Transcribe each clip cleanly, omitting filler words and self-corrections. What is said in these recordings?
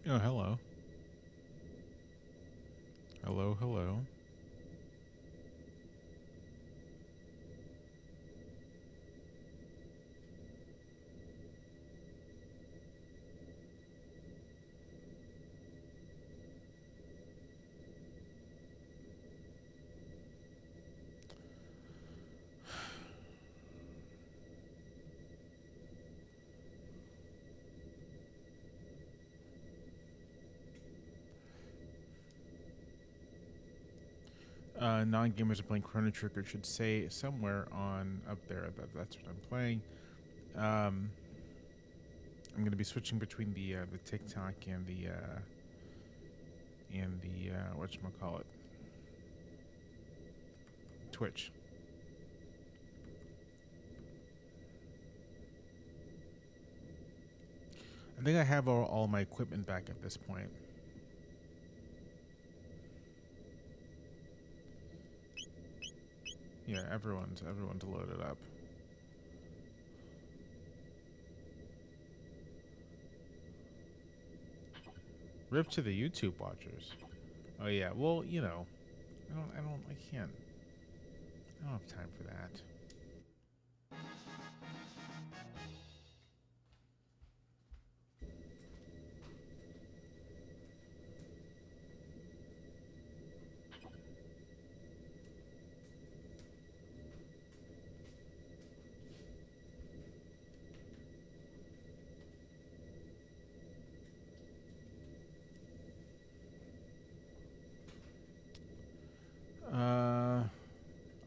Oh, hello. Hello, hello. Non-gamers are playing Chrono Trigger should say somewhere on up there that that's what I'm playing. Um, I'm going to be switching between the TikTok and the whatchamacallit, Twitch. I think I have all my equipment back at this point. Yeah, everyone's loaded up. Rip to the YouTube watchers. Oh yeah, well, you know, I can't. I don't have time for that.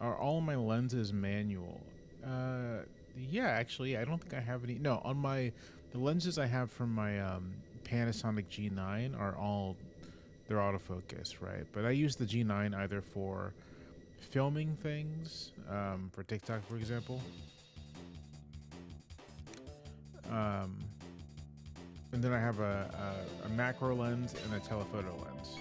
Are all my lenses manual? Yeah, actually, I don't think I have any. No, on the lenses I have from my Panasonic G9 are all they're autofocus, right? But I use the G9 either for filming things, for TikTok, for example, um, and then I have a macro lens and a telephoto lens.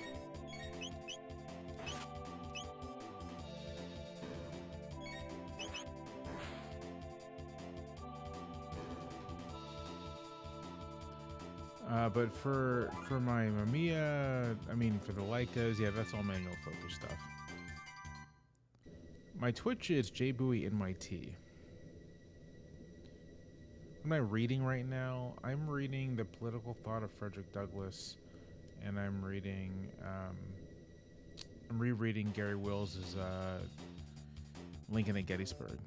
But for my Mamiya, I mean for the Leicas, yeah, that's all manual focus stuff. My Twitch is JBuiNYT. What am I reading right now? I'm reading The Political Thought of Frederick Douglass, and I'm rereading Gary Wills's Lincoln at Gettysburg.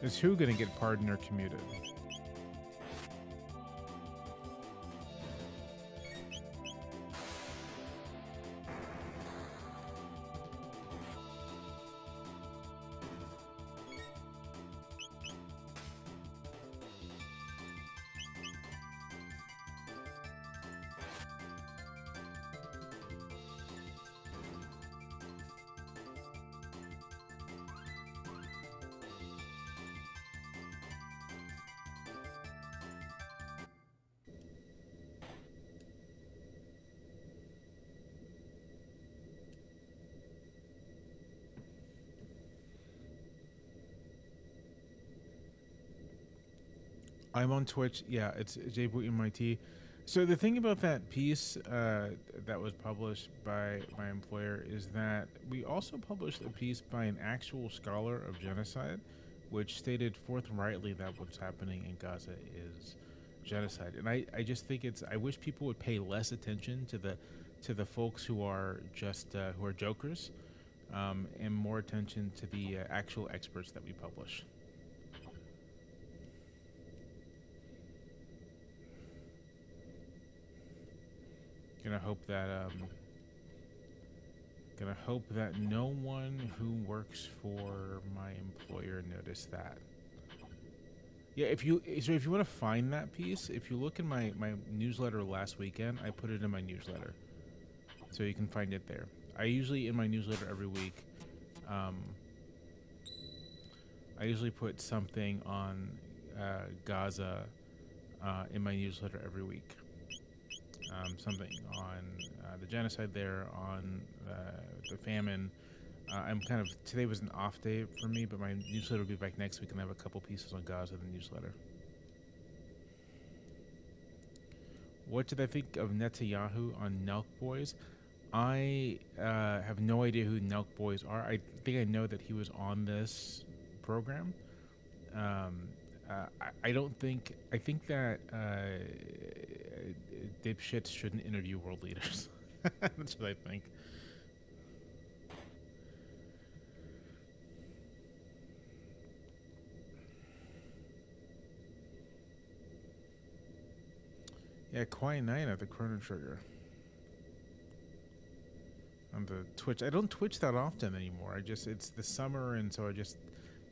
Is who gonna get pardoned or commuted? I'm on Twitch. Yeah, it's JBootMIT. So the thing about that piece that was published by my employer is that we also published a piece by an actual scholar of genocide, which stated forthrightly that what's happening in Gaza is genocide. And I just think I wish people would pay less attention to the folks who are just who are jokers, and more attention to the actual experts that we publish. Gonna hope that no one who works for my employer noticed that. Yeah, if you want to find that piece, if you look in my newsletter last weekend, I put it in my newsletter, so you can find it there. I usually in my newsletter every week, um, I usually put something on Gaza in my newsletter every week. Something on the genocide there, on the famine. I'm kind of today was an off day for me, but my newsletter will be back next week, and I have a couple pieces on Gaza in the newsletter. What did I think of Netanyahu on Nelk Boys? I have no idea who Nelk Boys are. I think I know that he was on this program. Um, I don't think. I think that dipshits shouldn't interview world leaders. That's what I think. Yeah, quiet night at the Chrono Trigger on the Twitch. I don't Twitch that often anymore. It's the summer, and so I just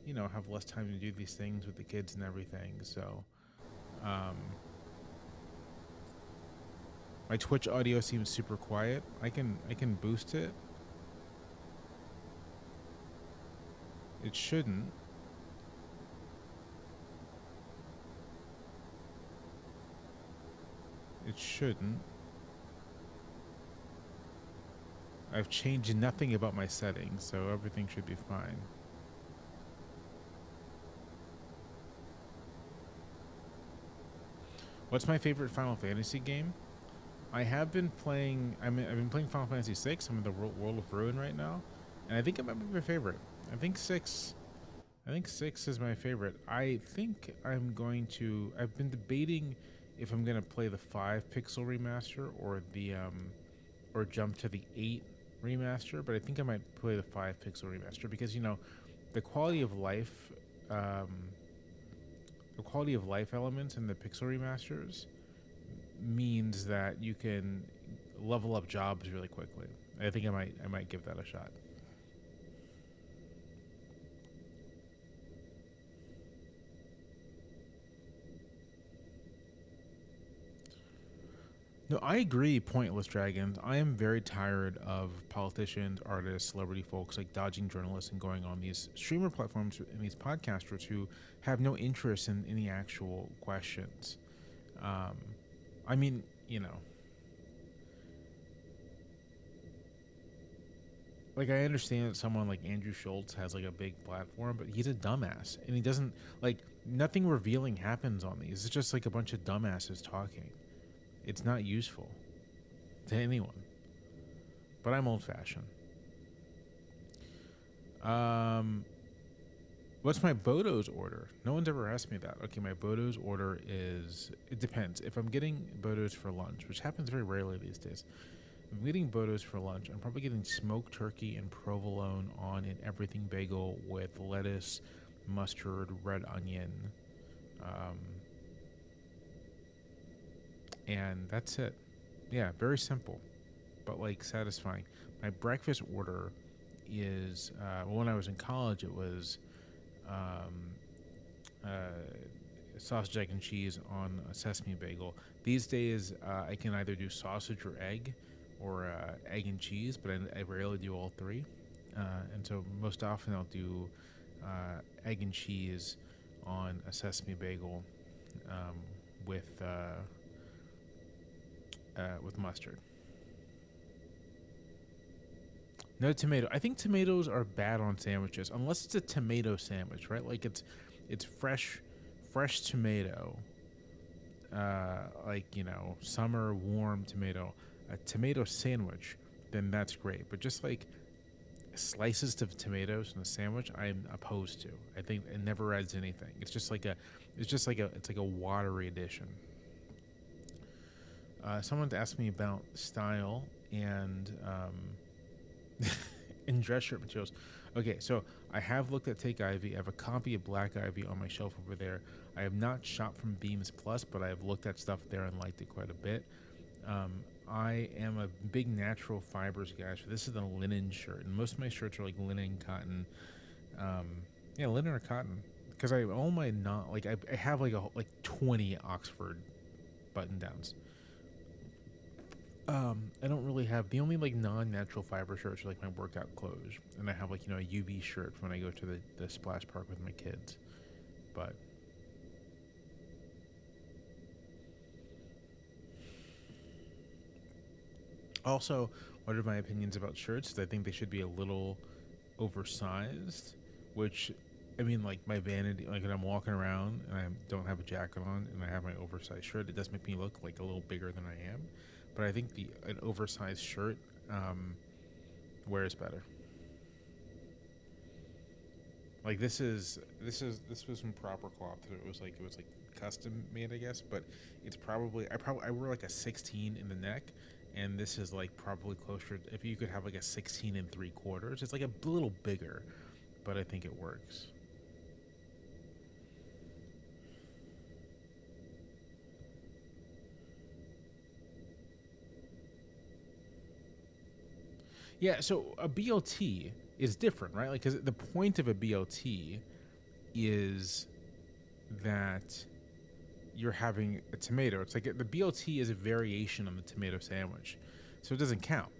have less time to do these things with the kids and everything. So, um, my Twitch audio seems super quiet. I can boost it. It shouldn't. It shouldn't. I've changed nothing about my settings, so everything should be fine. What's my favorite Final Fantasy game? I have been playing. I've been playing Final Fantasy VI. I'm in the World of Ruin right now, and I think it might be my favorite. I think six. I think six is my favorite. I think I'm going to. I've been debating if I'm gonna play the 5 pixel remaster or the or jump to the 8 remaster, but I think I might play the 5 pixel remaster because the quality of life, um, the quality of life elements in the pixel remasters means that you can level up jobs really quickly. I think I might give that a shot. No, I agree, Pointless Dragons. I am very tired of politicians, artists, celebrity folks like dodging journalists and going on these streamer platforms and these podcasters who have no interest in any actual questions. Um, I mean, like I understand that someone like Andrew Schultz has like a big platform, but he's a dumbass and he doesn't like nothing revealing happens on these. It's just like a bunch of dumbasses talking. It's not useful to anyone. But I'm old fashioned. Um, what's my Bodo's order? No one's ever asked me that. Okay, my Bodo's order is it depends. If I'm getting Bodo's for lunch, which happens very rarely these days, if I'm getting Bodo's for lunch, I'm probably getting smoked turkey and provolone on an everything bagel with lettuce, mustard, red onion, um, and that's it. Yeah, very simple, but like satisfying. My breakfast order is when I was in college, it was um, uh, sausage, egg, and cheese on a sesame bagel. These days, I can either do sausage or egg and cheese, but I rarely do all three. And so most often I'll do egg and cheese on a sesame bagel um, with mustard. No tomato. I think tomatoes are bad on sandwiches unless it's a tomato sandwich, right? Like it's fresh tomato. Like summer warm tomato, a tomato sandwich, then that's great. But just like slices of tomatoes in a sandwich, I'm opposed to. I think it never adds anything. It's like a watery addition. Someone asked me about style and and dress shirt materials. Okay, so I have looked at Take Ivy. I have a copy of Black Ivy on my shelf over there. I have not shopped from Beams Plus, but I have looked at stuff there and liked it quite a bit. I am a big natural fibers guy, so this is a linen shirt, and most of my shirts are like linen, cotton. Yeah, linen or cotton, because I all my not like I have like 20 Oxford button downs. I don't really have the only like non-natural fiber shirts are like my workout clothes, and I have like a UV shirt when I go to the splash park with my kids. But also, what are my opinions about shirts? I think they should be a little oversized, which I mean, like my vanity, like when I'm walking around and I don't have a jacket on and I have my oversized shirt, it does make me look like a little bigger than I am. But I think an oversized shirt wears better. Like this was from proper cloth. It was like custom made, I guess. But it's probably I wear like a 16 in the neck, and this is like probably closer. If you could have like a 16 and 3/4, it's like a little bigger, but I think it works. Yeah, so a BLT is different, right? Like, because the point of a BLT is that you're having a tomato. It's like the BLT is a variation on the tomato sandwich, so it doesn't count.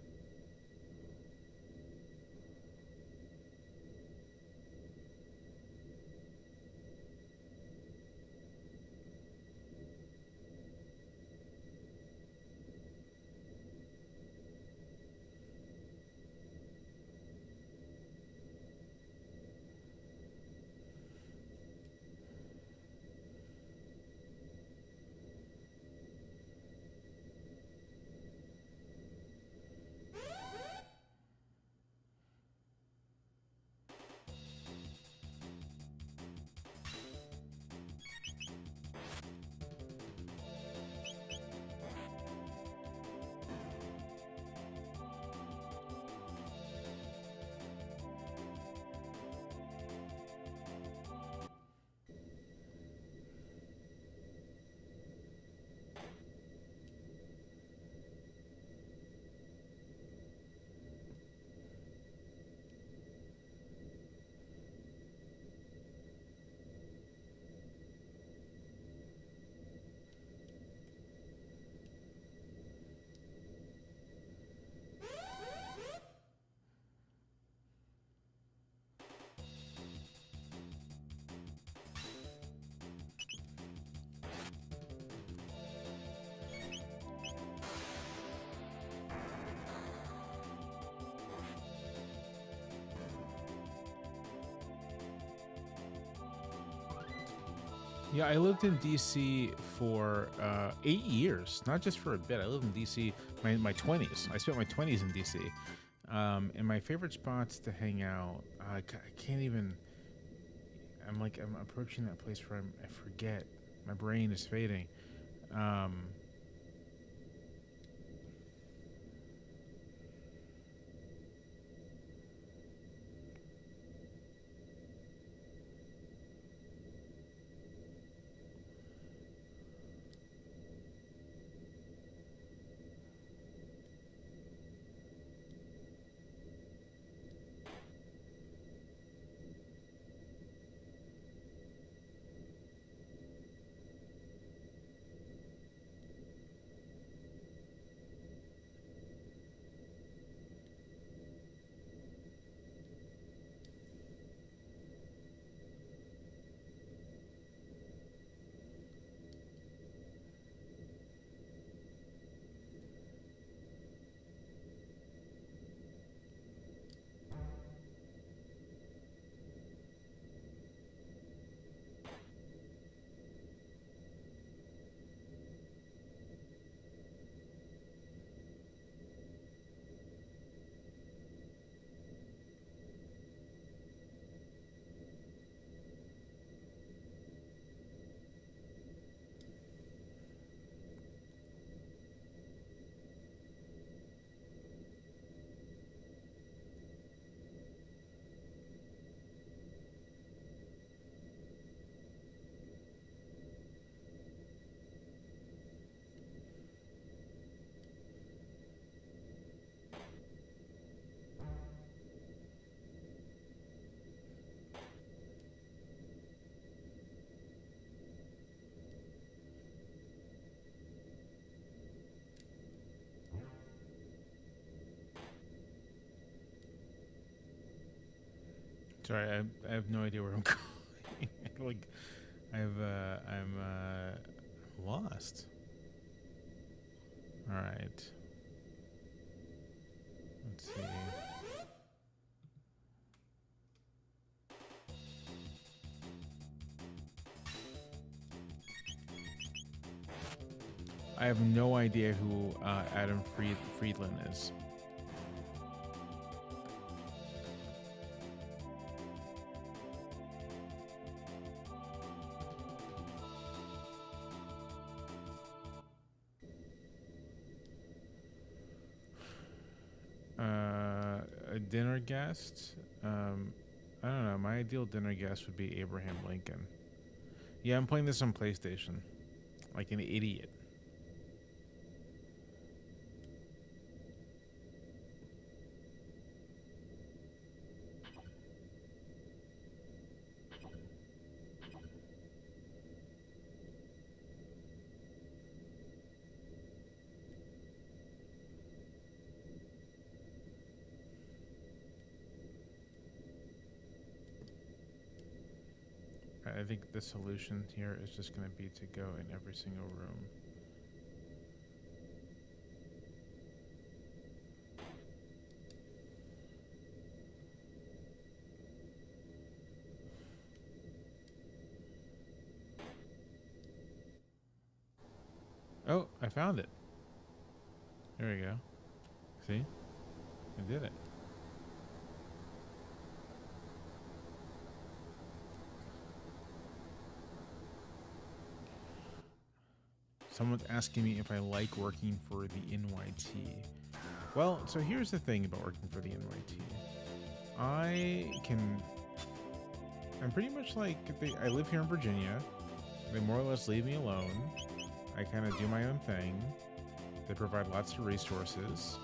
Yeah, I lived in DC for 8 years, not just for a bit. I lived in DC my 20s. I spent my 20s in DC. And my favorite spots to hang out, I can't even. I'm approaching that place where I forget. My brain is fading. Um, Sorry, I have no idea where I'm going. Like, I'm lost. All right. Let's see. I have no idea who Adam Friedland is. A dinner guest? I don't know. My ideal dinner guest would be Abraham Lincoln. Yeah, I'm playing this on PlayStation. Like an idiot. I think the solution here is just going to be to go in every single room. Oh, I found it. There we go. See? I did it. Someone's asking me if I like working for the NYT. Well, so here's the thing about working for the NYT. I'm pretty much like, I live here in Virginia. They more or less leave me alone. I kind of do my own thing. They provide lots of resources.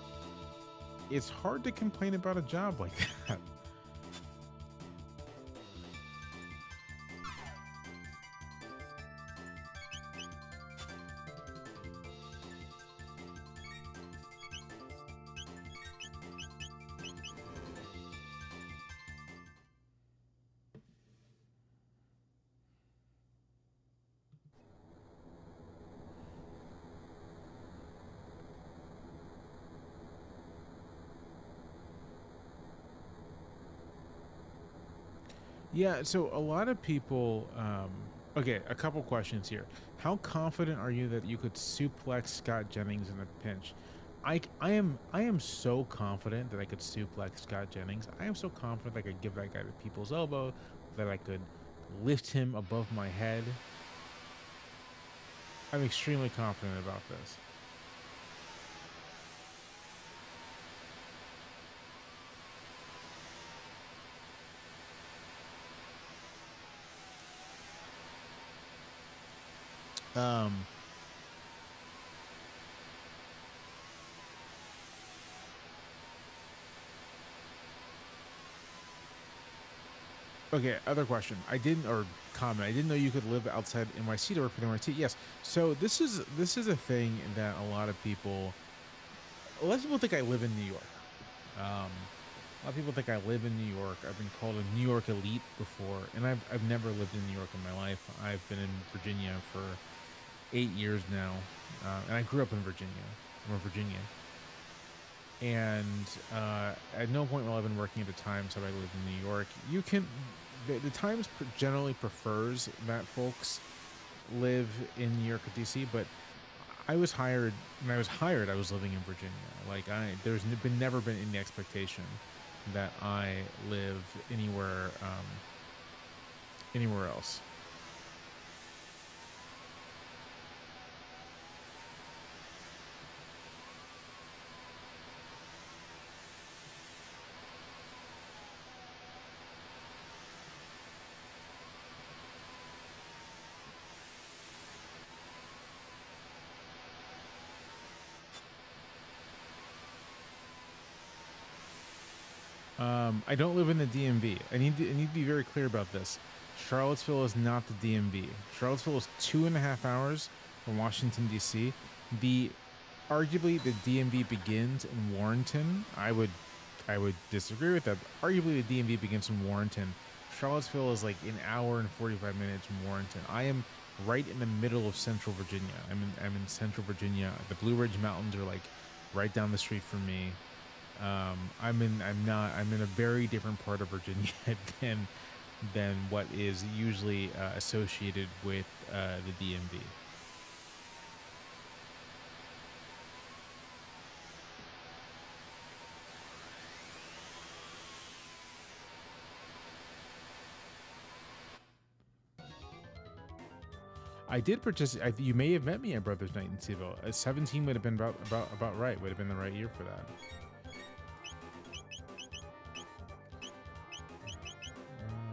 It's hard to complain about a job like that. Yeah, so a lot of people. Okay, a couple questions here. How confident are you that you could suplex Scott Jennings in a pinch? I am so confident that I could suplex Scott Jennings. I am so confident I could give that guy the people's elbow, that I could lift him above my head. I'm extremely confident about this. Um, Okay, other question. I didn't or comment. I didn't know you could live outside NYC to work for the NYC. Yes. So this is a thing that a lot of people think I live in New York. A lot of people think I live in New York. I've been called a New York elite before, and I've never lived in New York in my life. I've been in Virginia for 8 years now, and I grew up in Virginia. I'm a Virginian. And at no point while I've been working at the Times have I lived in New York. The Times generally prefers that folks live in New York or DC, but I was hired. When I was hired, I was living in Virginia. Like never been any expectation that I live anywhere else. I don't live in the DMV. I need to be very clear about this. Charlottesville is not the DMV. Charlottesville is 2.5 hours from Washington D.C. Arguably the DMV begins in Warrenton. I would disagree with that. Arguably the DMV begins in Warrenton. Charlottesville is like an hour and 45 minutes from Warrenton. I am right in the middle of Central Virginia. I'm in Central Virginia. The Blue Ridge Mountains are like right down the street from me. I'm in a very different part of Virginia than what is usually associated with the DMV. I did participate. You may have met me at Brothers Night in Seville. 17 would have been about right. Would have been the right year for that.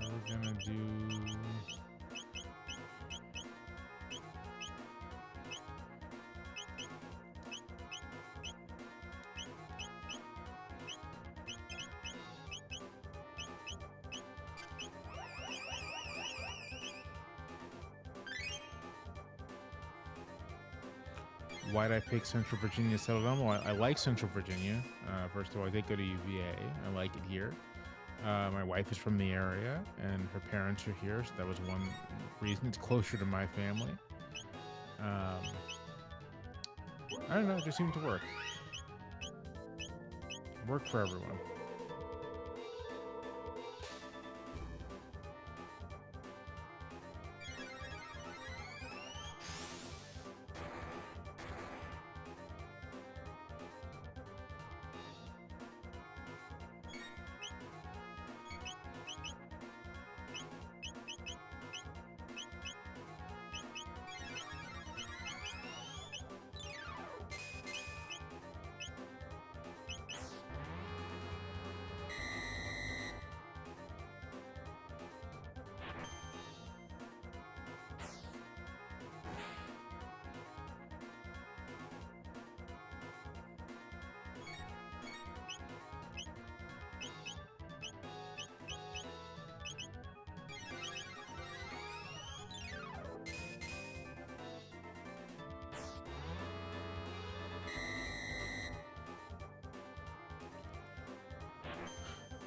We're gonna do. Why'd I pick Central Virginia to settle down? Well, I like Central Virginia. First of all, I did go to UVA. I like it here. My wife is from the area, and her parents are here, so that was one reason. It's closer to my family. I don't know, it just seemed to work. Work for everyone.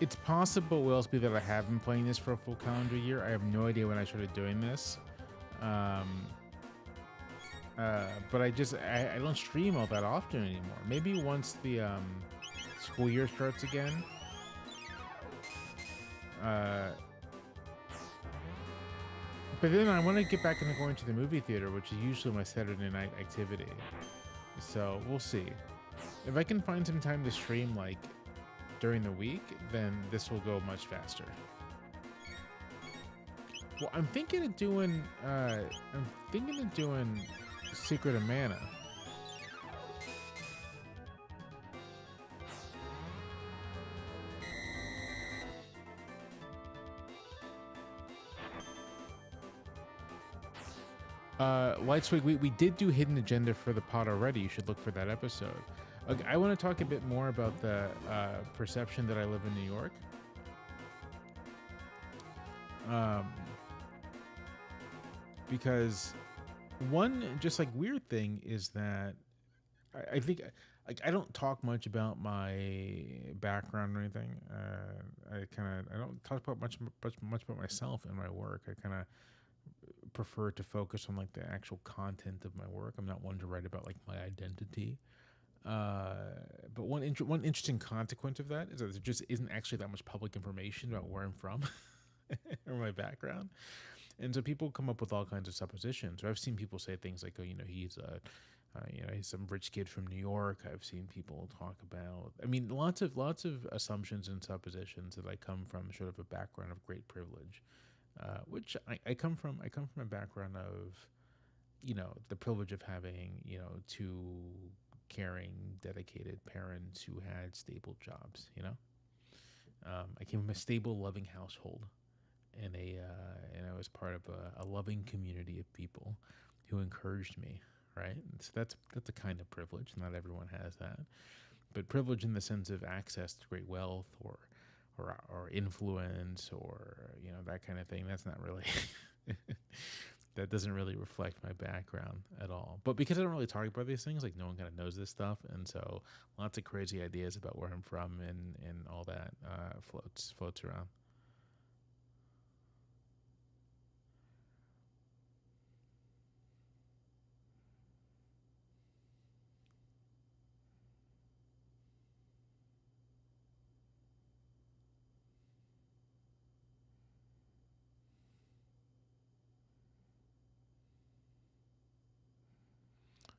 It's possible, Will be that I have been playing this for a full calendar year. I have no idea when I started doing this. But I don't stream all that often anymore. Maybe once the school year starts again. But then I want to get back into going to the movie theater, which is usually my Saturday night activity. So we'll see. If I can find some time to stream like during the week, then this will go much faster. Well, I'm thinking of doing Secret of Mana. Lightswig, we did do Hidden Agenda for the pod already. You should look for that episode. Okay, I want to talk a bit more about the perception that I live in New York. Because one just like weird thing is that I think like I don't talk much about my background or anything. I don't talk about much about myself in my work. I kind of prefer to focus on like the actual content of my work. I'm not one to write about like my identity. But one interesting consequence of that is that there just isn't actually that much public information about where I'm from or my background. And so people come up with all kinds of suppositions. So I've seen people say things like, "Oh, he's he's some rich kid from New York." I've seen people talk about, I mean, lots of assumptions and suppositions that I come from sort of a background of great privilege, which I come from. I come from a background of, the privilege of having, two caring, dedicated parents who had stable jobs. I came from a stable, loving household. And I was part of a loving community of people who encouraged me, right? And so that's a kind of privilege. Not everyone has that, but privilege in the sense of access to great wealth or influence or that kind of thing. That's not really that doesn't really reflect my background at all. But because I don't really talk about these things, like no one kind of knows this stuff, and so lots of crazy ideas about where I'm from and all that floats around.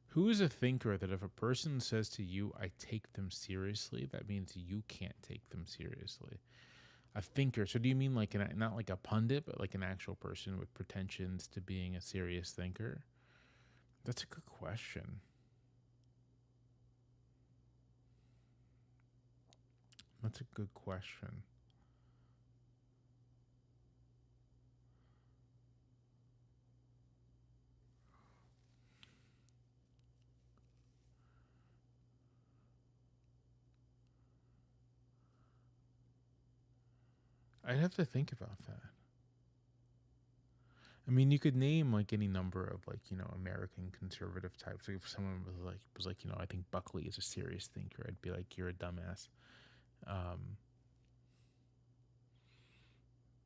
Who is a thinker that if a person says to you, "I take them seriously," that means you can't take them seriously? A thinker. So do you mean like not like a pundit, but like an actual person with pretensions to being a serious thinker? That's a good question. That's a good question. I'd have to think about that. I mean, you could name like any number of like, you know, American conservative types. Like if someone was like, you know, I think Buckley is a serious thinker, I'd be like, you're a dumbass.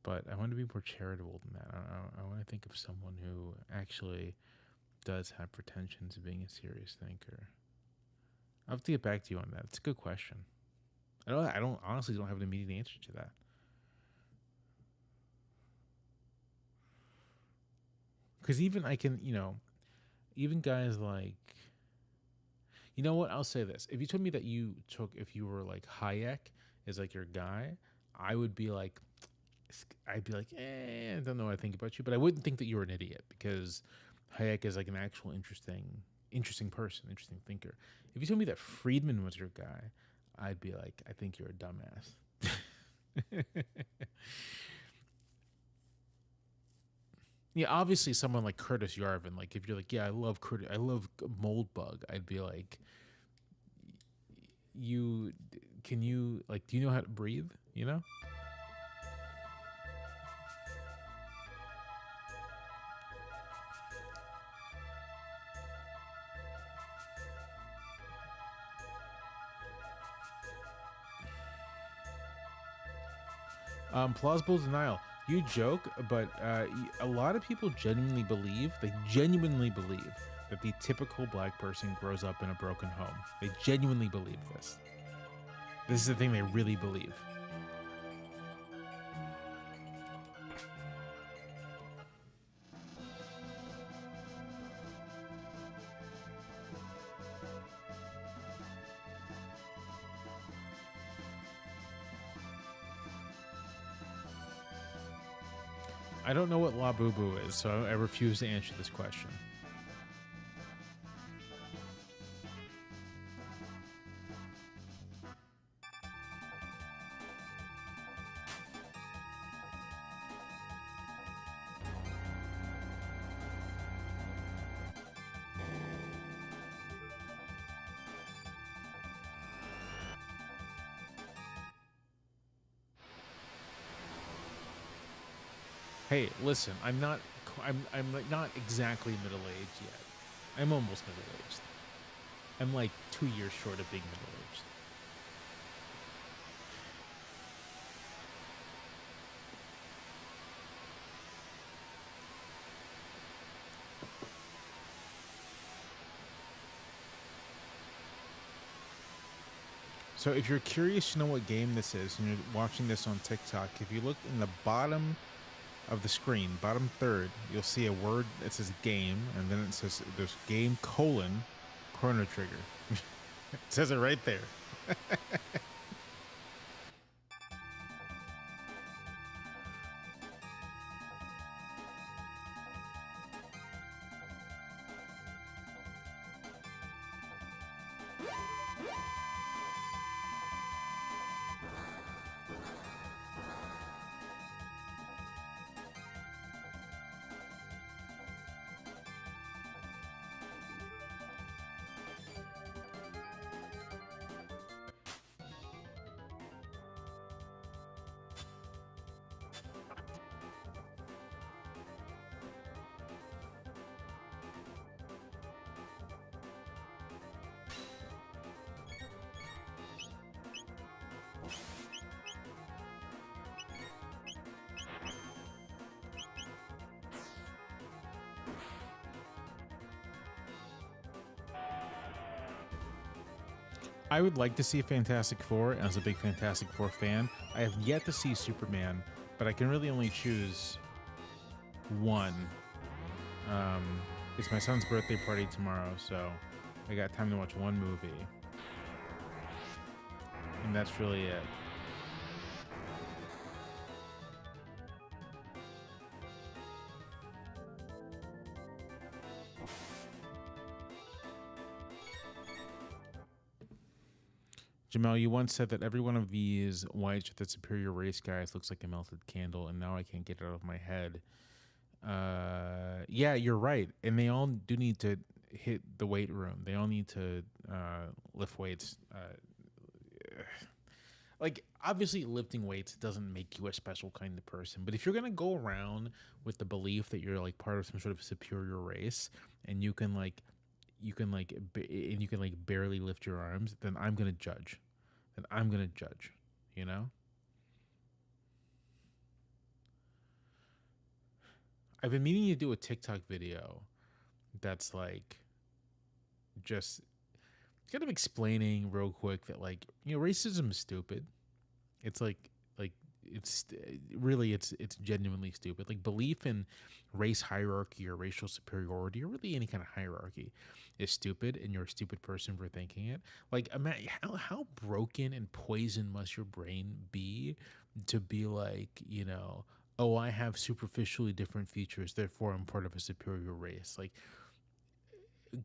But I want to be more charitable than that. I want to think of someone who actually does have pretensions of being a serious thinker. I'll have to get back to you on that. It's a good question. I don't honestly don't have an immediate answer to that. Because even I can, you know, even guys like, you know what? I'll say this: if you told me that if you were like Hayek as like your guy, I would be like, I'd be like, I don't know what I think about you, but I wouldn't think that you were an idiot because Hayek is like an actual interesting person, interesting thinker. If you told me that Friedman was your guy, I'd be like, I think you're a dumbass. Yeah, obviously someone like Curtis Yarvin, like if you're like, yeah, I love Moldbug, I'd be like, can you like, do you know how to breathe? You know? Plausible denial. You joke, but a lot of people genuinely believe, that the typical black person grows up in a broken home. They genuinely believe this. This is the thing they really believe. I don't know what La Boo Boo is, so I refuse to answer this question. Hey, listen, I'm like not exactly middle aged yet. I'm almost middle aged. I'm like 2 years short of being middle aged. So if you're curious to know what game this is and you're watching this on TikTok, if you look in the bottom of the screen, bottom third, you'll see a word that says game, and then it says there's game : Chrono Trigger. It says it right there. I would like to see Fantastic Four, as a big Fantastic Four fan. I have yet to see Superman, but I can really only choose one. It's my son's birthday party tomorrow, so I got time to watch one movie. And that's really it. Jamal, you once said that every one of these whites with the superior race guys looks like a melted candle, and now I can't get it out of my head. Yeah, you're right, and they all do need to hit the weight room. They all need to lift weights. Like obviously, lifting weights doesn't make you a special kind of person, but if you're gonna go around with the belief that you're like part of some sort of superior race, and and you can like barely lift your arms, then I'm gonna judge. Then I'm gonna judge. You know, I've been meaning to do a TikTok video that's like just kind of explaining real quick that like racism is stupid. It's like it's really it's genuinely stupid. Like belief in race hierarchy or racial superiority or really any kind of hierarchy is stupid, and you're a stupid person for thinking it. Like imagine how broken and poisoned must your brain be to be like, oh, I have superficially different features, therefore I'm part of a superior race. Like,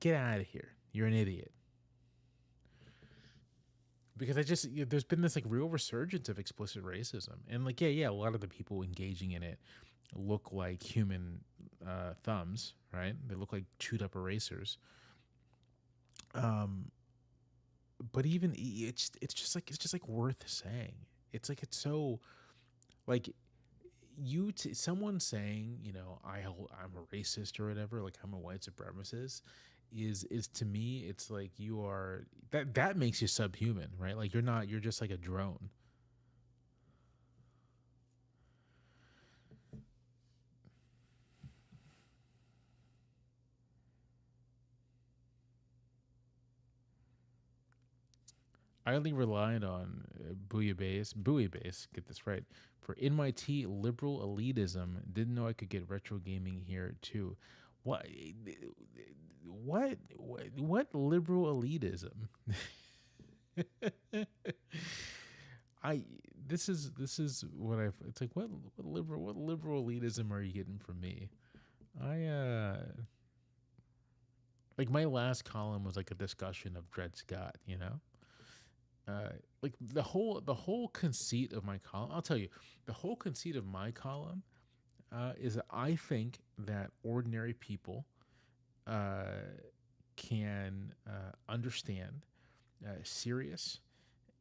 get out of here. You're an idiot. Because there's been this like real resurgence of explicit racism, and like a lot of the people engaging in it look like human thumbs, right? They look like chewed up erasers. Um, but even it's just like worth saying. It's so like someone saying, I'm a racist or whatever, like I'm a white supremacist, is to me, it's like you are that makes you subhuman, right? Like you're just like a drone. I only relied on Buoy Base, get this right, for NYT liberal elitism. Didn't know I could get retro gaming here too. What? What liberal elitism? I this is what I've. It's like what liberal elitism are you getting from me? I like my last column was like a discussion of Dred Scott. Uh, like the whole conceit of my column. I'll tell you, the whole conceit of my column is that I think that ordinary people uh, can understand serious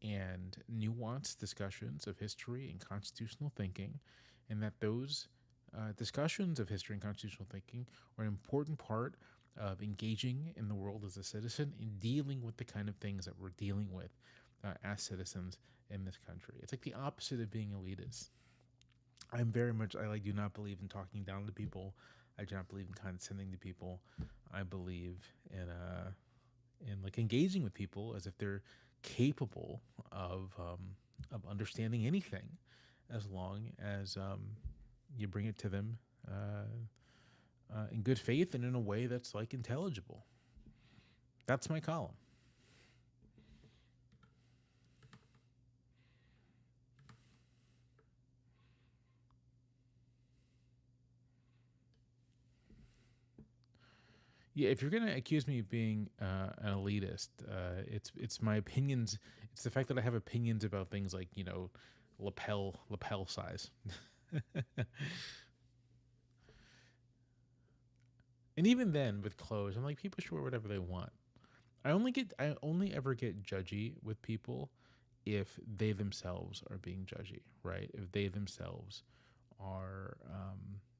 and nuanced discussions of history and constitutional thinking, and that those discussions of history and constitutional thinking are an important part of engaging in the world as a citizen and dealing with the kind of things that we're dealing with as citizens in this country. It's like the opposite of being elitist. I like do not believe in talking down to people. I do not believe in condescending to people. I believe in like engaging with people as if they're capable of understanding anything, as long as you bring it to them in good faith and in a way that's like intelligible. That's my column. Yeah, if you're gonna accuse me of being an elitist, it's my opinions. It's the fact that I have opinions about things like lapel size, and even then with clothes, I'm like people should wear whatever they want. I only ever get judgy with people if they themselves are being judgy, right? If they themselves are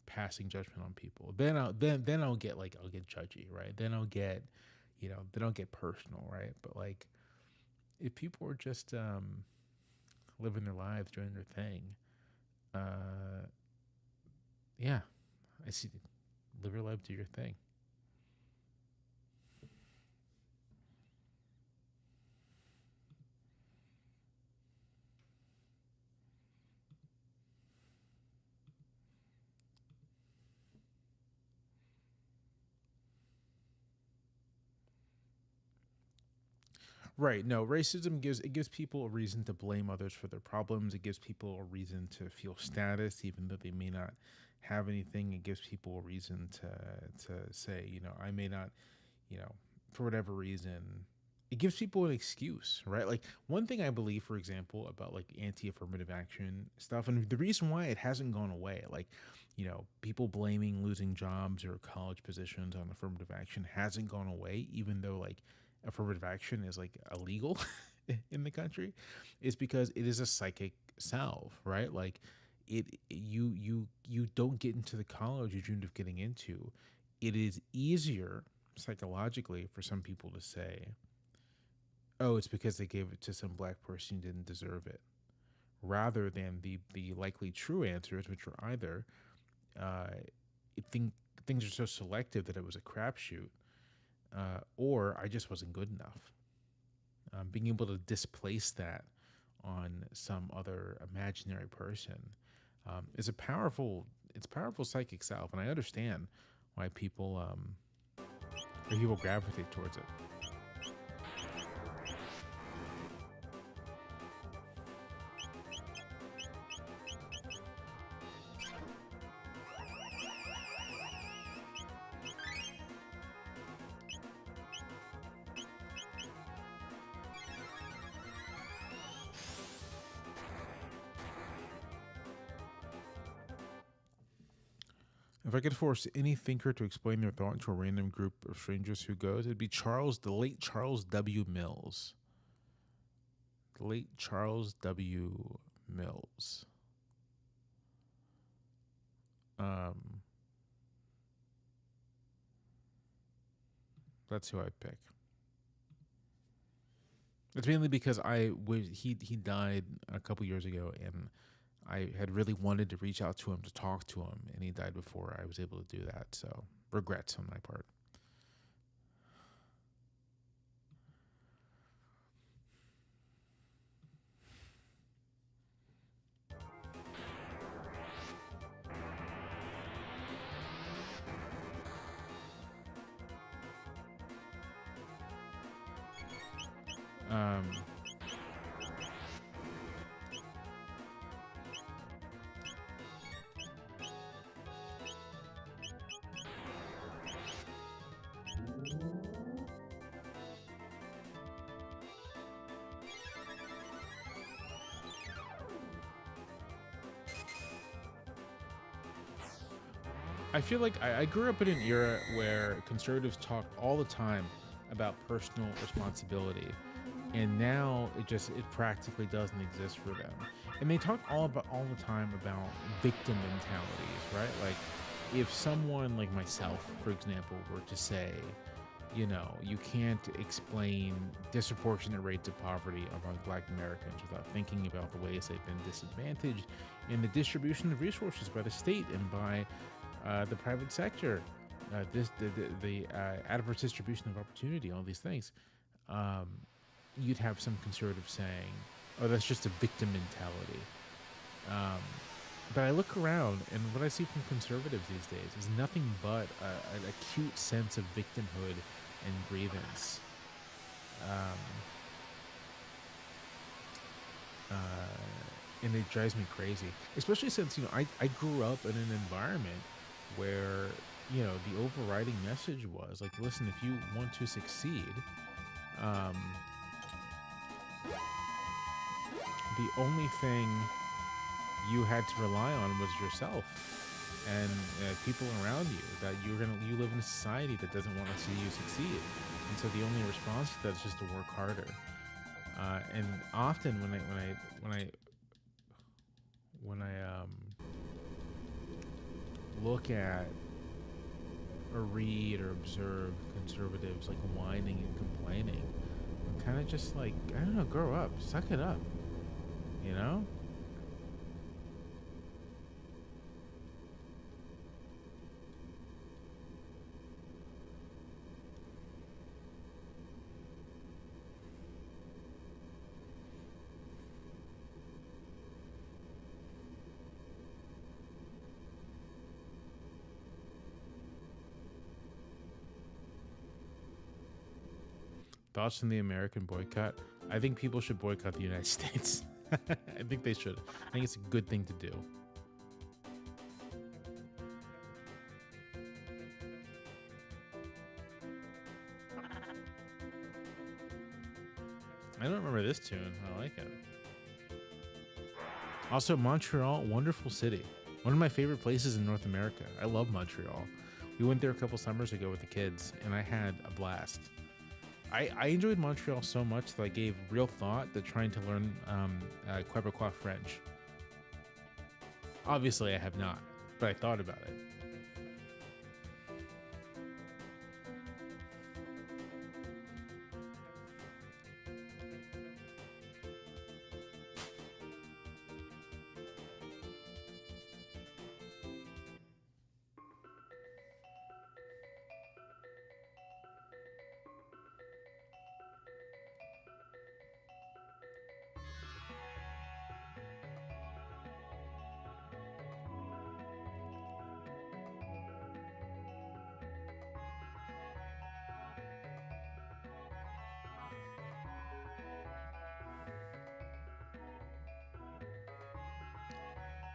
passing judgment on people, then I'll get judgy, right? Then I'll get, then I'll get personal, right? But like if people are just living their lives, doing their thing, uh, yeah, I see. Live your life, do your thing. Right. No, racism gives people a reason to blame others for their problems. It gives people a reason to feel status, even though they may not have anything. It gives people a reason to say, I may not, for whatever reason, it gives people an excuse, right? Like one thing I believe, for example, about like anti-affirmative action stuff, and the reason why it hasn't gone away, like, people blaming losing jobs or college positions on affirmative action hasn't gone away, even though like affirmative action is like illegal in the country, is because it is a psychic salve, right? Like you don't get into the college you dreamed of getting into. It is easier psychologically for some people to say, oh, it's because they gave it to some black person who didn't deserve it, rather than the likely true answers, which are either uh, things are so selective that it was a crapshoot, or I just wasn't good enough. Being able to displace that on some other imaginary person is a powerful it's powerful psychic self, and I understand why people gravitate towards it. If I could force any thinker to explain their thought to a random group of strangers who goes, it'd be the late Charles W. Mills. The late Charles W. Mills. Um, that's who I'd pick. It's mainly because he died a couple years ago, and I had really wanted to reach out to him to talk to him, and he died before I was able to do that. So regrets on my part. Um, I feel like I grew up in an era where conservatives talked all the time about personal responsibility, and now it practically doesn't exist for them. And they talk all the time about victim mentalities, right? Like if someone like myself, for example, were to say, you can't explain disproportionate rates of poverty among black Americans without thinking about the ways they've been disadvantaged in the distribution of resources by the state and by the private sector, the adverse distribution of opportunity, all these things. Um, you'd have some conservatives saying, "Oh, that's just a victim mentality." Um, but I look around, and what I see from conservatives these days is nothing but an acute sense of victimhood and grievance. Um, and it drives me crazy, especially since I grew up in an environment where the overriding message was like, listen, if you want to succeed, um, the only thing you had to rely on was yourself and people around you. That you live in a society that doesn't want to see you succeed, and so the only response to that is just to work harder. And often when I look at or read or observe conservatives like whining and complaining, I'm kind of just like, I don't know, grow up, suck it up, you know? Thoughts on the American boycott? I think people should boycott the United States. I think they should. I think it's a good thing to do. I don't remember this tune. I like it. Also, Montreal, wonderful city. One of my favorite places in North America. I love Montreal. We went there a couple summers ago with the kids, and I had a blast. I enjoyed Montreal so much that I gave real thought to trying to learn Quebecois French. Obviously, I have not, but I thought about it.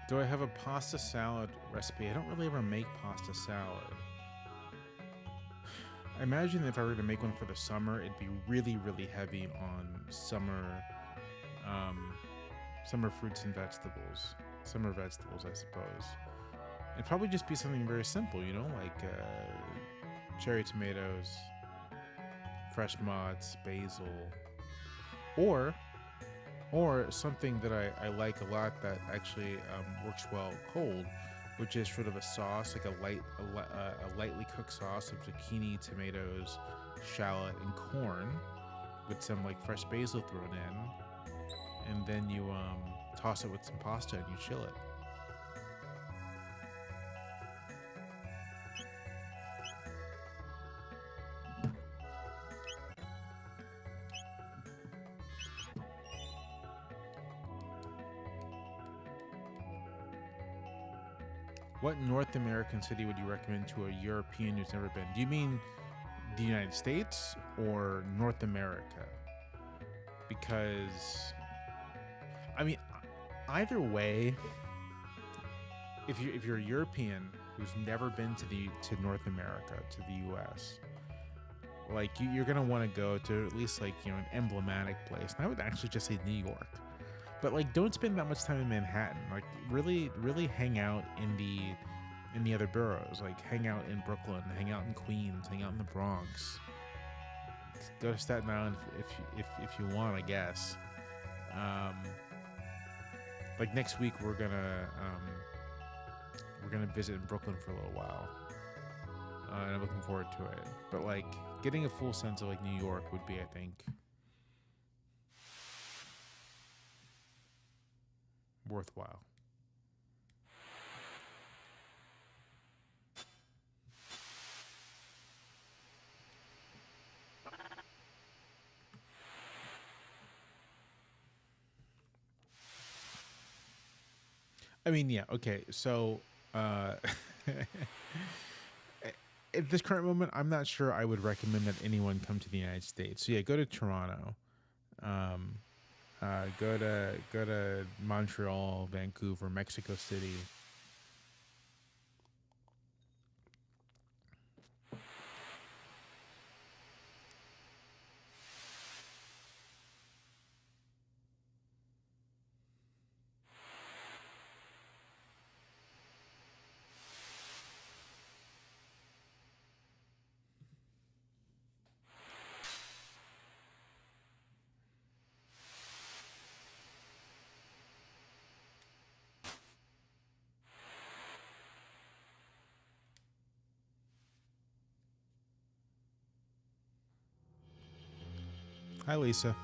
Do I have a pasta salad recipe? I don't really ever make pasta salad. I imagine if I were to make one for the summer, it'd be really, really heavy on summer fruits and vegetables. Summer vegetables, I suppose. It'd probably just be something very simple, you know, like cherry tomatoes, fresh mods, basil, or something that I like a lot that actually works well cold, which is sort of a sauce, like a lightly cooked sauce of zucchini, tomatoes, shallot, and corn, with some like fresh basil thrown in, and then you toss it with some pasta and you chill it. What North American city would you recommend to a European who's never been? Do you mean the United States or North America? Because, I mean, either way, if you're a European who's never been to North America, to the U.S., like you're gonna want to go to at least like an emblematic place. And I would actually just say New York. But like, don't spend that much time in Manhattan. Like, really hang out in the other boroughs. Like, hang out in Brooklyn, hang out in Queens, hang out in the Bronx. Go to Staten Island if you want, I guess. Like next week we're gonna visit in Brooklyn for a little while, and I'm looking forward to it. But like, getting a full sense of like New York would be, I think, worthwhile. I mean, yeah, okay. So, at this current moment, I'm not sure I would recommend that anyone come to the United States. So yeah, go to Toronto. Um, go to Montreal, Vancouver, Mexico City. Hi, Lisa.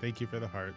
Thank you for the heart.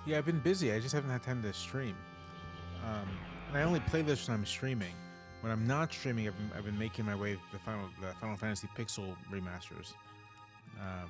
Yeah, I've been busy. I just haven't had time to stream. And I only play this when I'm streaming. When I'm not streaming, I've been making my way to the Final Fantasy Pixel remasters. Um,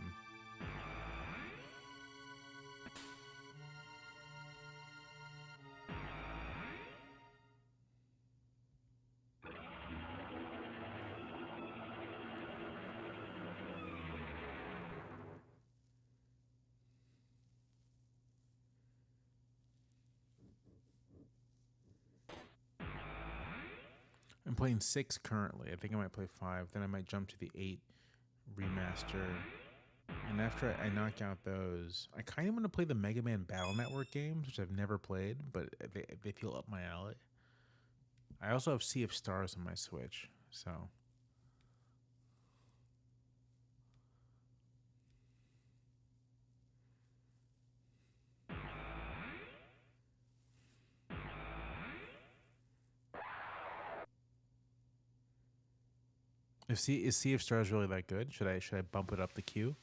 I'm playing 6 currently. I think I might play 5. Then I might jump to the 8 remaster. And after I knock out those, I kind of want to play the Mega Man Battle Network games, which I've never played, but they feel up my alley. I also have Sea of Stars on my Switch, so if is Sea of Stars really that good? Should I bump it up the queue?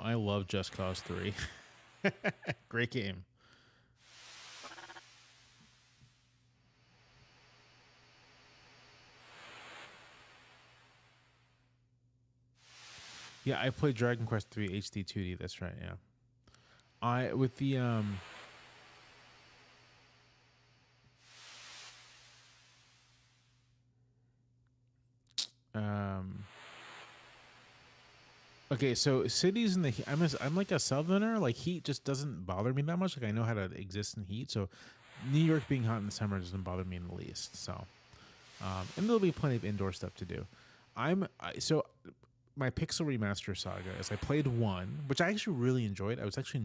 I love Just Cause 3. Great game. Yeah, I played Dragon Quest 3 HD 2D. That's right. Yeah. I with the um okay, so cities in the I'm like a southerner. Like heat just doesn't bother me that much. Like I know how to exist in heat. So New York being hot in the summer doesn't bother me in the least. So and there'll be plenty of indoor stuff to do. So my Pixel Remaster saga is I played 1, which I actually really enjoyed. I was actually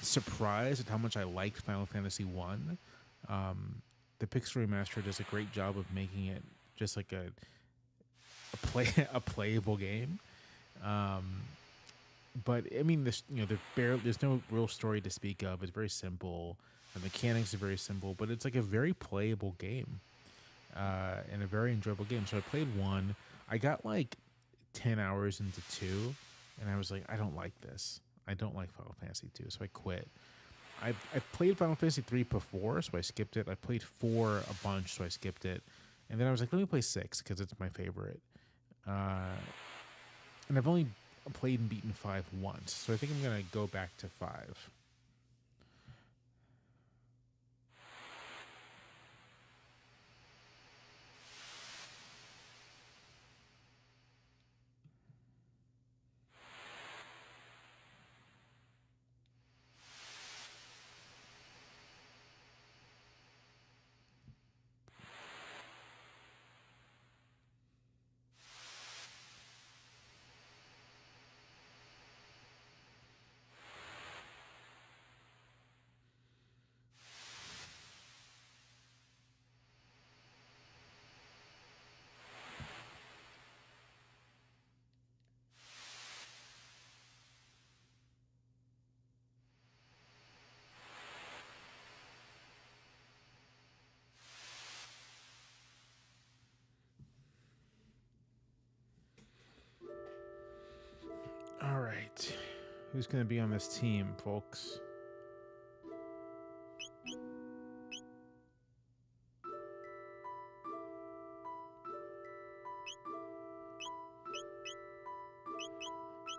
surprised at how much I liked Final Fantasy 1. The Pixel Remaster does a great job of making it just like a playable game. Um, but I mean, there's no real story to speak of. It's very simple. The mechanics are very simple, but it's like a very playable game and a very enjoyable game. So I played 1. I got like 10 hours into 2, and I was like, I don't like this. I don't like Final Fantasy 2, so I quit. I played Final Fantasy 3 before, so I skipped it. I played 4 a bunch, so I skipped it. And then I was like, let me play 6 because it's my favorite. Uh, and I've only played and beaten 5 once, so I think I'm gonna go back to 5. Who's going to be on this team, folks?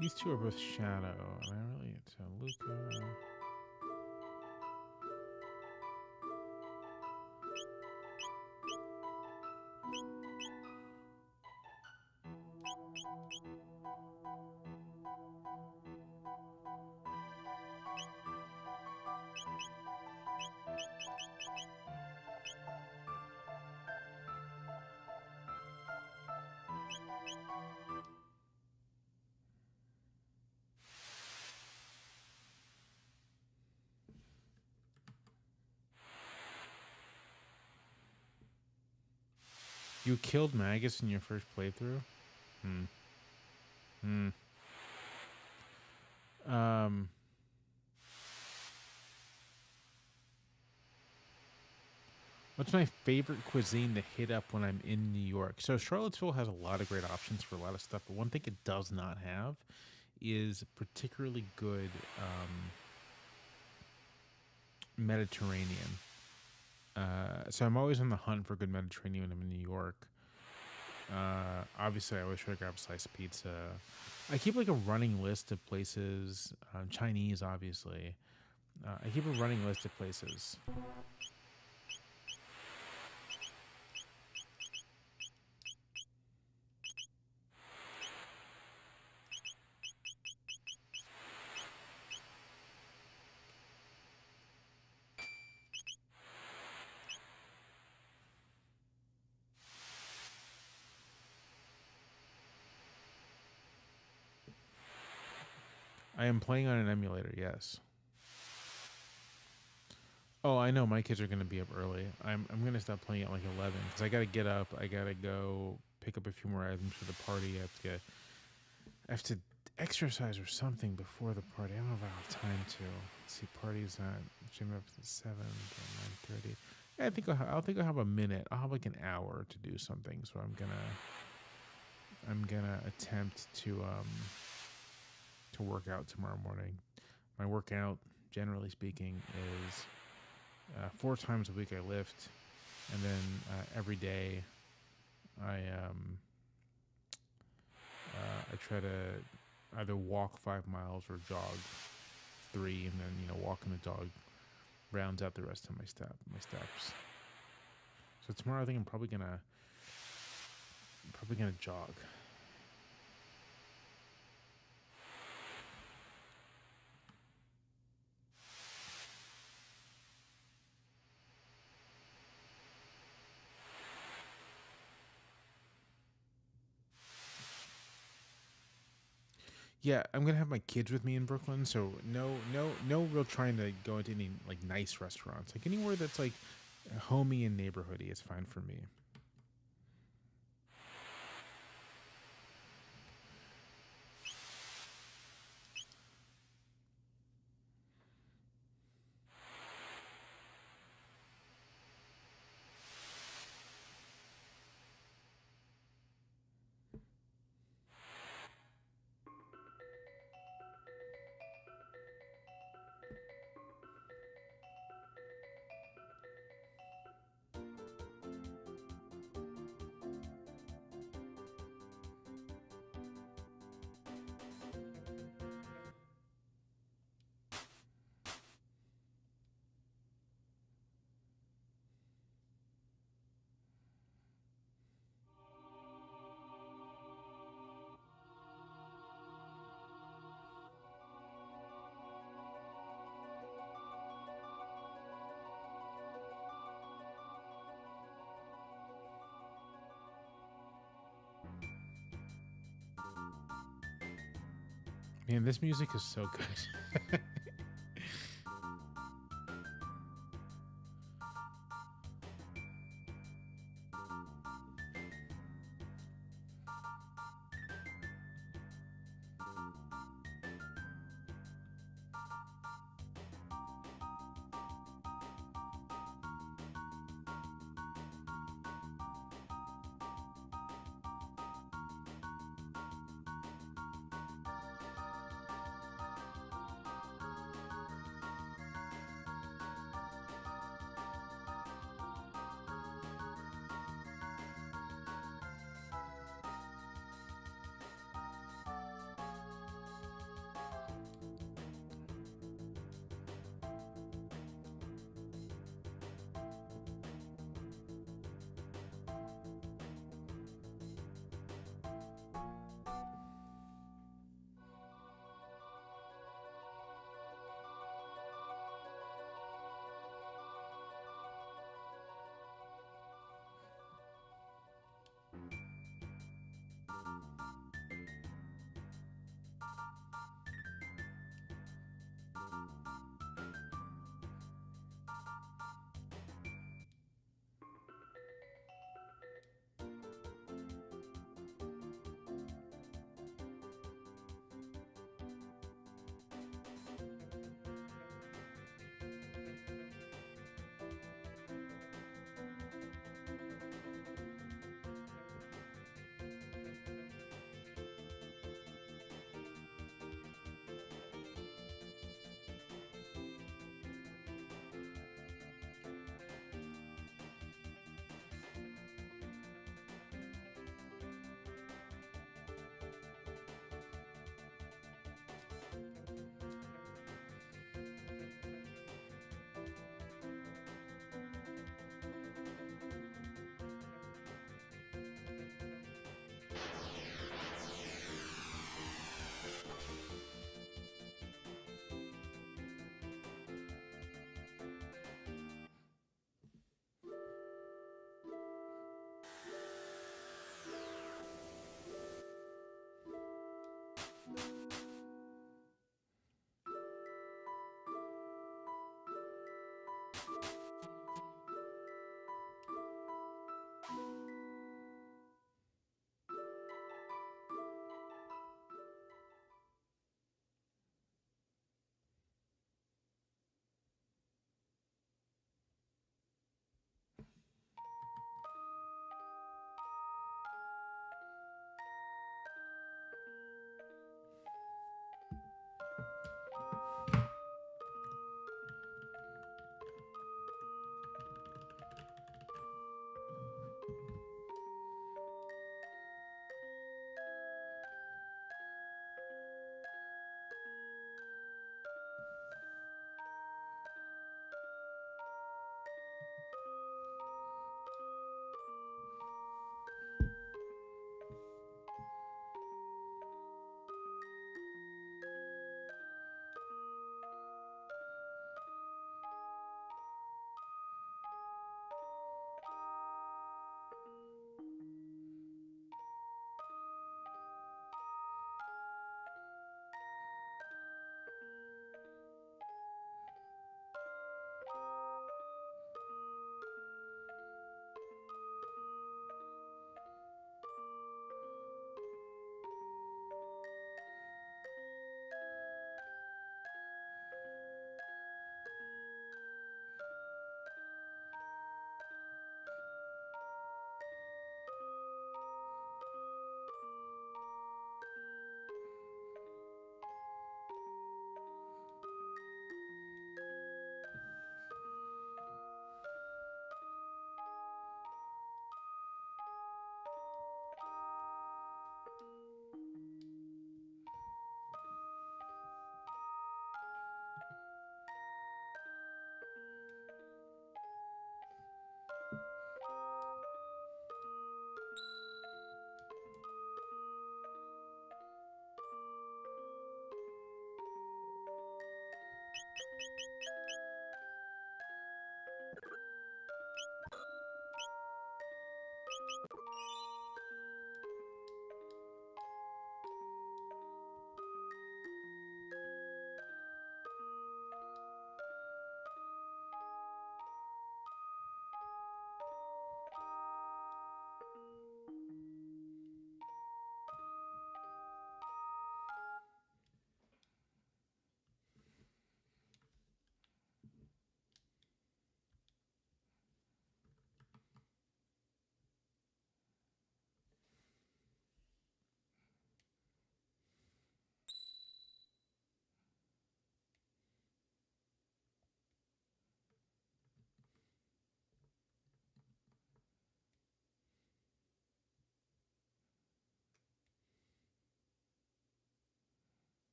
These two are both Shadow. And I really... So Luca... You killed Magus in your first playthrough? What's my favorite cuisine to hit up when I'm in New York? So Charlottesville has a lot of great options for a lot of stuff, but one thing it does not have is particularly good Mediterranean. So I'm always on the hunt for good Mediterranean when I'm in New York. Obviously, I always try to grab a slice of pizza. I keep like a running list of places. Chinese, obviously. I keep a running list of places. I am playing on an emulator, yes. Oh, I know my kids are going to be up early. I'm going to stop playing at like 11 because I got to get up. I got to go pick up a few more items for the party. I have to exercise or something before the party. I don't know if I have time to. Let's see, party's at gym up at 7 to 9:30. Yeah, I think I'll have a minute. I'll have like an hour to do something. So I'm gonna attempt to work out tomorrow morning. My workout, generally speaking, is 4 times a week I lift, and then every day I try to either walk 5 miles or jog 3, and then walking the dog rounds out the rest of my steps. So tomorrow I think I'm probably gonna jog. Yeah, I'm gonna have my kids with me in Brooklyn, so no real trying to go into any like nice restaurants. Like anywhere that's like homey and neighborhoody is fine for me. Man, this music is so good.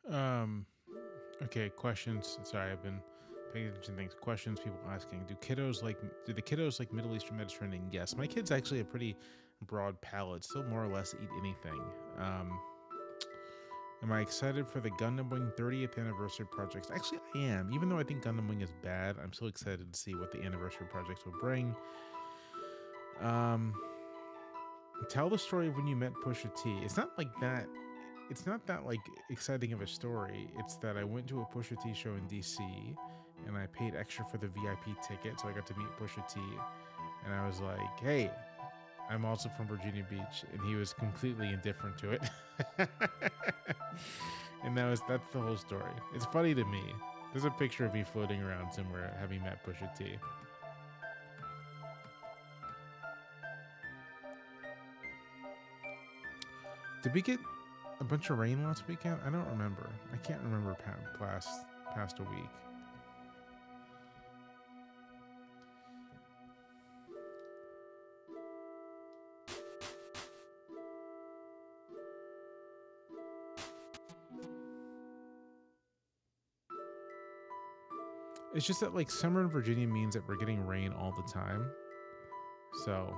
Um. Okay. Questions. Sorry, I've been paying attention to things. Questions. People asking. Do the kiddos like Middle Eastern Mediterranean? Yes. My kids actually have pretty broad palate. Still more or less eat anything. Um. Am I excited for the Gundam Wing 30th anniversary projects? Actually, I am. Even though I think Gundam Wing is bad, I'm still excited to see what the anniversary projects will bring. Um, Tell the story of when you met Pusha T. It's not like that. It's not that like exciting of a story. It's that I went to a Pusha T show in DC, and I paid extra for the VIP ticket, so I got to meet Pusha T. And I was like, "Hey, I'm also from Virginia Beach," and he was completely indifferent to it. And that's the whole story. It's funny to me. There's a picture of me floating around somewhere having met Pusha T. Did we get a bunch of rain last weekend? I don't remember. I can't remember past a week. It's just that like summer in Virginia means that we're getting rain all the time. So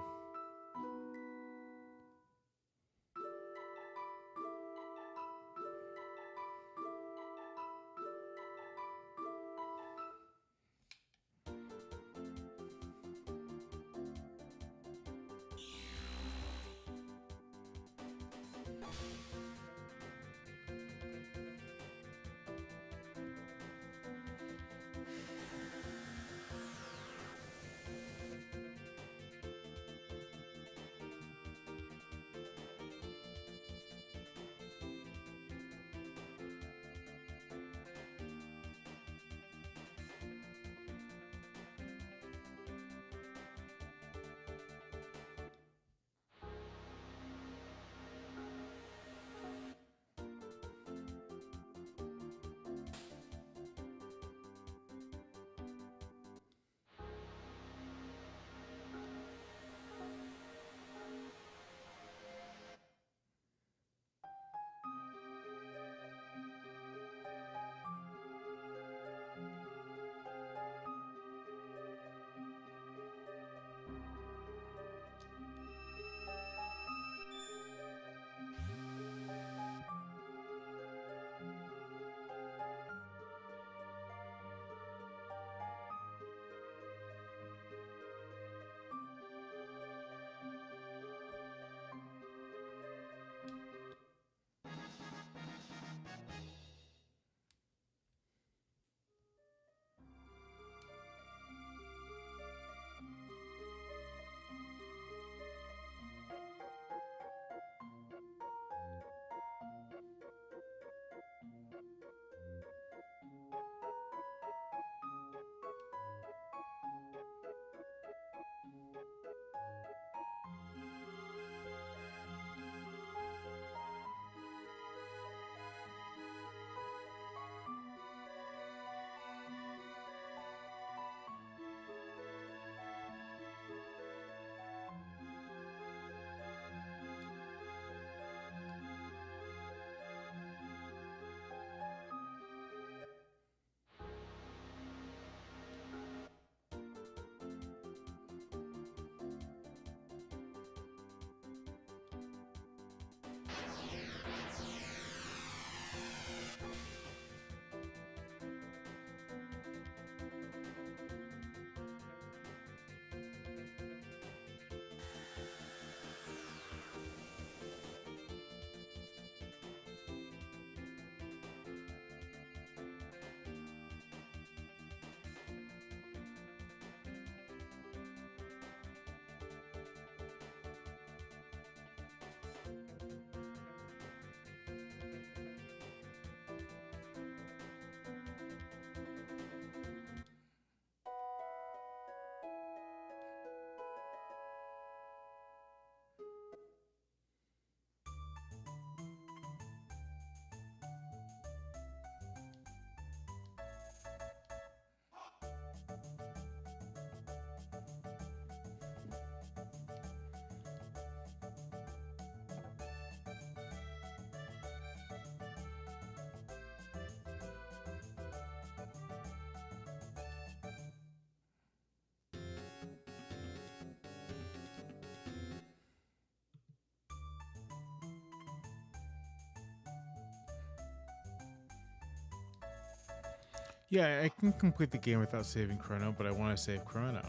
Yeah, I can complete the game without saving Chrono, but I want to save Chrono.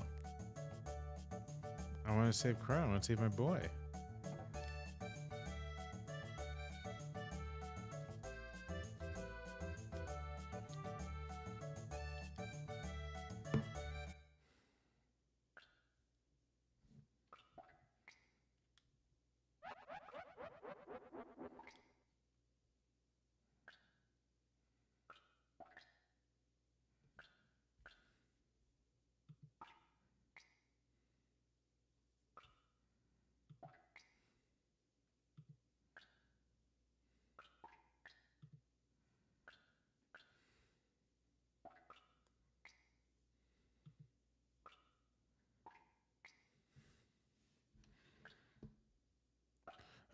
I want to save Chrono. I want to save my boy.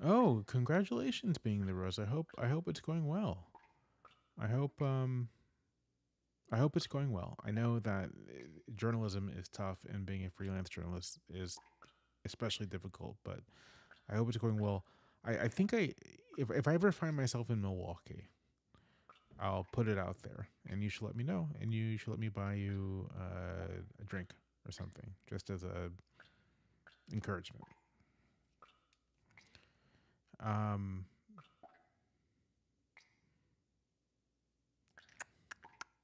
Oh, congratulations being the Rose. I hope it's going well. I hope it's going well. I know that journalism is tough and being a freelance journalist is especially difficult, but I hope it's going well. I think if I ever find myself in Milwaukee, I'll put it out there, and you should let me know, and you should let me buy you a drink or something, just as a encouragement. Um,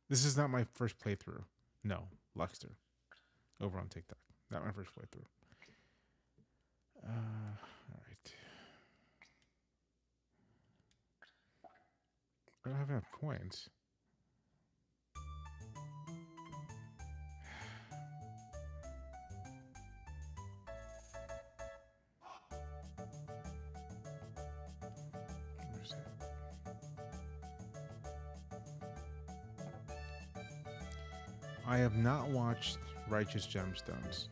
this is not my first playthrough. No, Luxter over on TikTok. Not my first playthrough. All right. I don't have enough coins. Where's that? I have not watched Righteous Gemstones.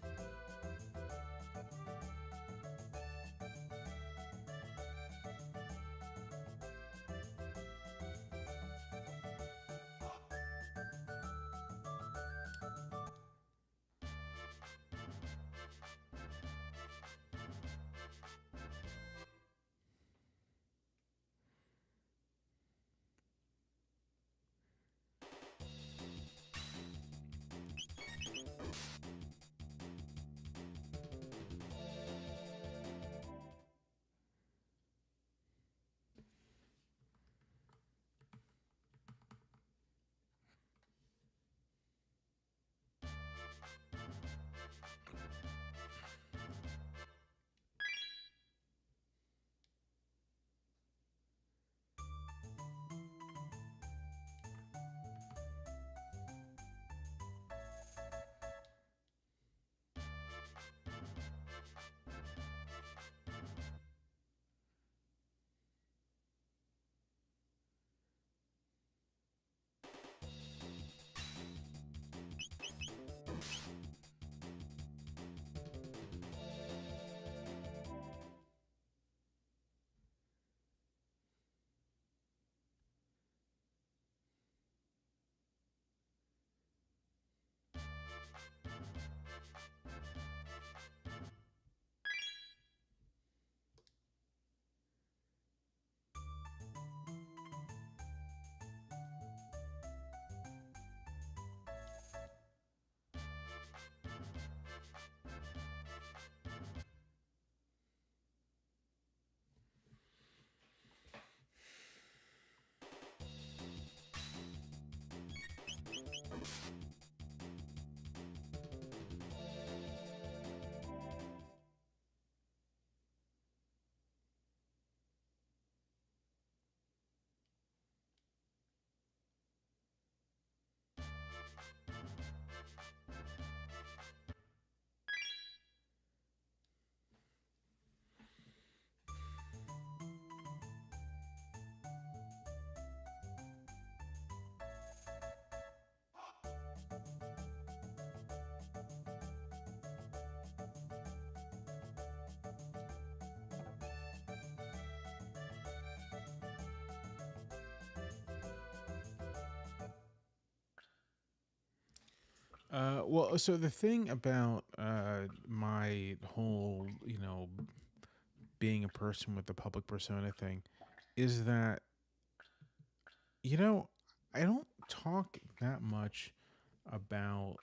Well, so the thing about my whole, being a person with the public persona thing is that, you know, I don't talk that much about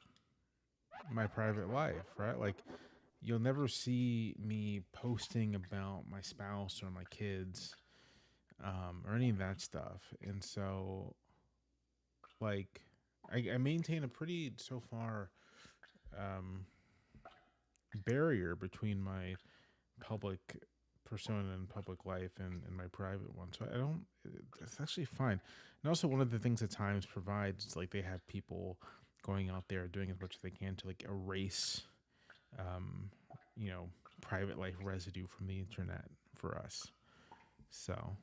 my private life, right? Like, you'll never see me posting about my spouse or my kids, or any of that stuff. And so, like, I maintain a pretty, so far, um, barrier between my public persona and public life and my private one. So I don't, it's actually fine. And also, one of the things that Times provides is like they have people going out there doing as much as they can to like erase, um, you know, private life residue from the internet for us. So,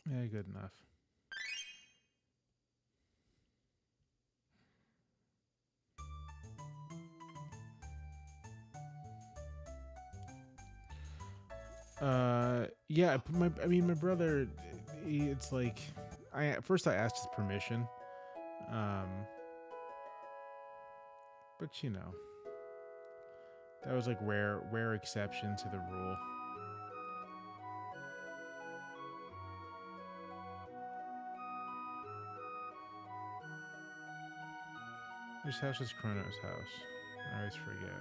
yeah, good enough. Yeah, I mean, my brother, it's like, at first I asked his permission, um, but that was like rare exception to the rule. Whose house is Chrono's house? I always forget.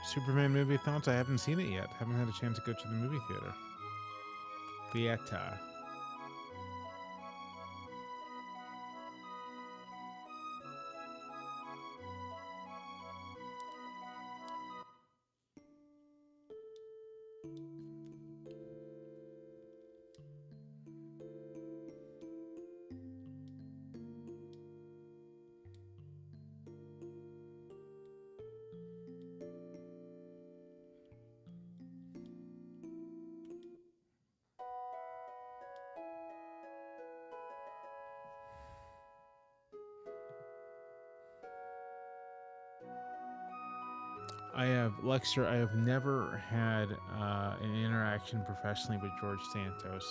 Superman movie thoughts? I haven't seen it yet. Haven't had a chance to go to the movie theater. Theater. I have Lexter. I have never had an interaction professionally with George Santos.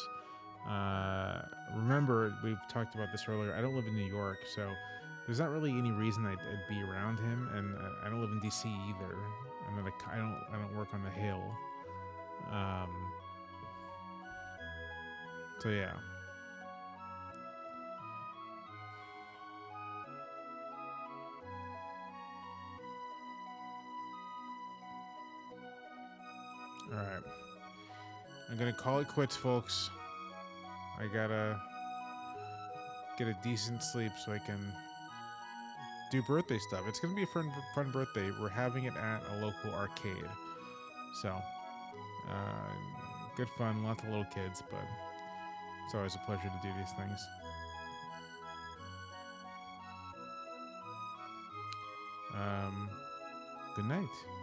Remember, we've talked about this earlier. I don't live in New York, so there's not really any reason I'd be around him, and I don't live in DC either. And then I don't work on the Hill. Um, so yeah. All right. I'm gonna call it quits, folks. I gotta get a decent sleep so I can do birthday stuff. It's gonna be a fun birthday. We're having it at a local arcade, so good fun. Lots of little kids, but it's always a pleasure to do these things. Good night.